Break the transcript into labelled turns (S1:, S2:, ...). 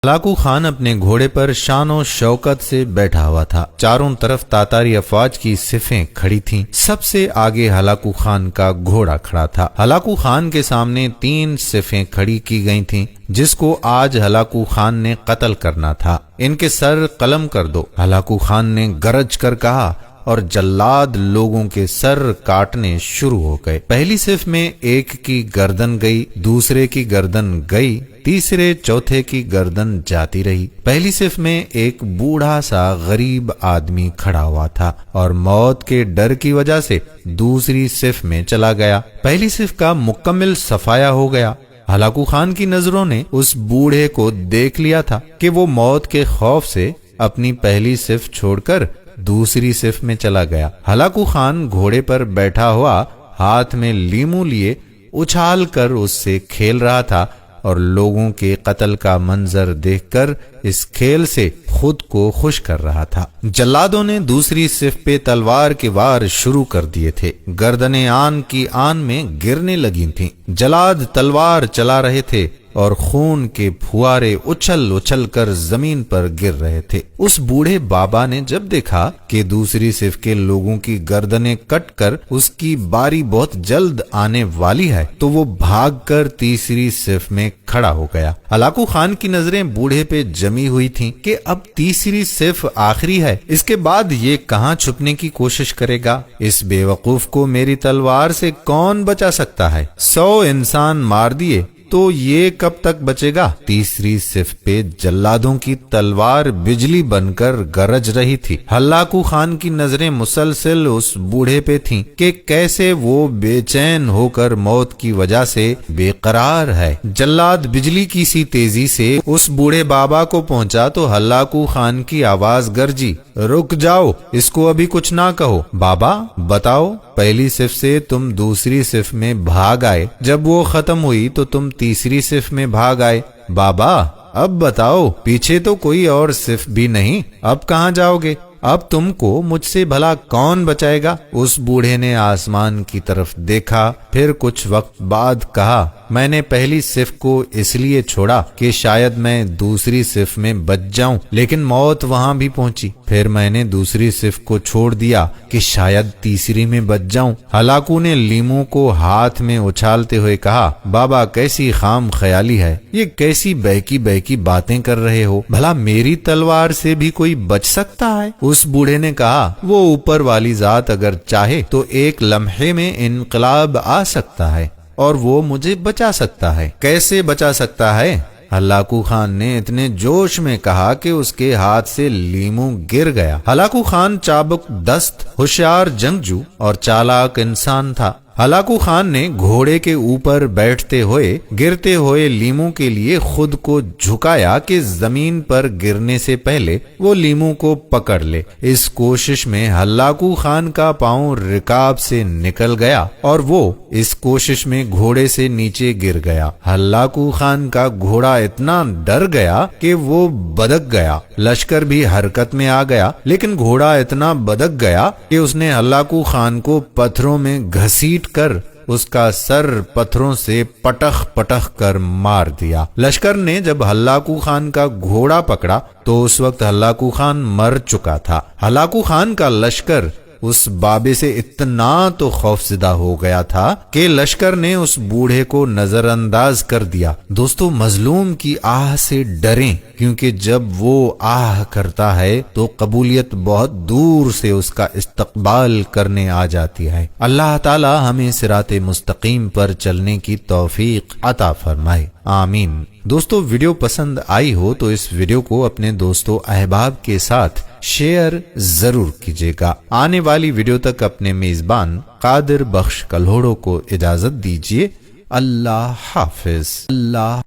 S1: Hulagu Khan अपने घोड़े पर शान और शौकत से बैठा हुआ था। चारों तरफ तातारी अफवाज की सिफें खड़ी थीं। सबसे आगे हलाकू खान का घोड़ा खड़ा था। हलाकू खान के सामने 3 सिफें खड़ी की गई थीं, जिसको आज हलाकू खान ने कत्ल करना था। इनके सर कलम कर दो, हलाकू खान ने गरज कर कहा, और जल्लाद लोगों के सर काटने शुरू हो गए। पहली सिफ में एक की गर्दन गई, दूसरे की गर्दन गई, तीसरे चौथे की गर्दन जाती रही। पहली सिफ में एक बूढ़ा सा गरीब आदमी खड़ा हुआ था और मौत के डर की वजह से दूसरी सिफ में चला गया। पहली सिफ का मुकम्मल सफाया हो गया। हलाकू खान की नजरों ने उस बूढ़े को देख लिया था कि वो मौत के खौफ से अपनी पहली सिफ छोड़कर दूसरी सिफ में चला गया। हलाकू खान घोड़े पर बैठा हुआ हाथ में लीमू लिए उछाल कर उससे खेल रहा था और लोगों के कत्ल का मंजर देखकर इस खेल से खुद को खुश कर रहा था। जल्लादों ने दूसरी सिफ पे तलवार के वार शुरू कर दिए थे। गर्दनें आन की आन में गिरने लगी थीं। जल्लाद तलवार चला रहे थे और खून के फुआरे उछल उछल कर जमीन पर गिर रहे थे। उस बूढ़े बाबा ने जब देखा कि दूसरी सिफ के लोगों की गर्दनें कट कर उसकी बारी बहुत जल्द आने वाली है, तो वो भागकर तीसरी सिफ में खड़ा हो गया। हलाकू खान की नजरें बूढ़े पे जमी हुई थीं कि अब तीसरी सिफ आखिरी है, इसके बाद ये कहां छुपने की कोशिश करेगा। इस बेवकूफ को मेरी तलवार से कौन बचा सकता है? 100 इंसान मार दिए तो ये कब तक बचेगा? तीसरी सिफ पे जल्लादों की तलवार बिजली बनकर गरज रही थी। हलाकू खान की नजरें मुसलसल उस बूढ़े पे थीं कि कैसे वो बेचैन होकर मौत की वजह से बेकरार है। जल्लाद बिजली की सी तेजी से उस बूढ़े बाबा को पहुंचा तो हलाकू खान की आवाज गरजी, रुक जाओ, इसको अभी कुछ ना कहो। बाबा बताओ, पहली सिफ से तुम दूसरी सिफ में भाग आए, जब वो खत्म हुई तो तुम तीसरी सिफ में भाग आए। बाबा अब बताओ, पीछे तो कोई और सिफ भी नहीं, अब कहां जाओगे? अब तुमको मुझसे भला कौन बचाएगा? उस बूढ़े ने आसमान की तरफ देखा, फिर कुछ वक्त बाद कहा, मैंने पहली सिफ को इसलिए छोड़ा कि शायद मैं दूसरी सिफ में बच जाऊं, लेकिन मौत वहां भी पहुंची। फिर मैंने दूसरी सिफ को छोड़ दिया कि शायद तीसरी में बच जाऊं। हलाकू ने लीमू को हाथ में उछालते हुए कहा, बाबा कैसी खाम ख्याली है, ये कैसी बहकी बहकी बातें कर रहे हो? भला मेरी तलवार से भी कोई बच सकता है? उस बूढ़े ने कहा, वो ऊपर वाली जात अगर चाहे तो एक लम्हे में इनकलाब आ सकता है और वो मुझे बचा सकता है। कैसे बचा सकता है? हलाकू खान ने इतने जोश में कहा कि उसके हाथ से लीमू गिर गया। हलाकू खान चाबुक दस्त, होशियार जंगजू और चालाक इंसान था। हलाकू खान ने घोड़े के ऊपर बैठते हुए गिरते हुए लीमू के लिए खुद को झुकाया कि जमीन पर गिरने से पहले वो लीमू को पकड़ ले। इस कोशिश में हलाकू खान का पांव रिकाब से निकल गया और वो इस कोशिश में घोड़े से नीचे गिर गया। हलाकू खान का घोड़ा इतना डर गया कि वो बदक गया। लश्कर भी हरकत में आ गया, लेकिन घोड़ा इतना बदक गया कि उसने हलाकू खान को पत्थरों में घसीट कर उसका सर पत्थरों से पटख पटख कर मार दिया। लश्कर ने जब हलाकू खान का घोड़ा पकड़ा तो उस वक्त हलाकू खान मर चुका था। हलाकू खान का लश्कर उस बाबे से इतना तो खौफजदा हो गया था कि लश्कर ने उस बूढ़े को नजरअंदाज कर दिया। दोस्तों, मजलूम की आह से डरें, क्योंकि जब वो आह करता है तो कबूलियत बहुत दूर से उसका इस्तकबाल करने आ जाती है। अल्लाह ताला हमें सिराते मुस्तकीम पर चलने की तौफीक अता फरमाए, आमीन। दोस्तों, वीडियो पसंद आई हो तो इस वीडियो को अपने दोस्तों अहबाब के साथ शेयर जरूर कीजिएगा। आने वाली वीडियो तक अपने मेजबान कादिर बख्श कल्होड़ो को इजाजत दीजिए। अल्लाह हाफिज। अल्लाह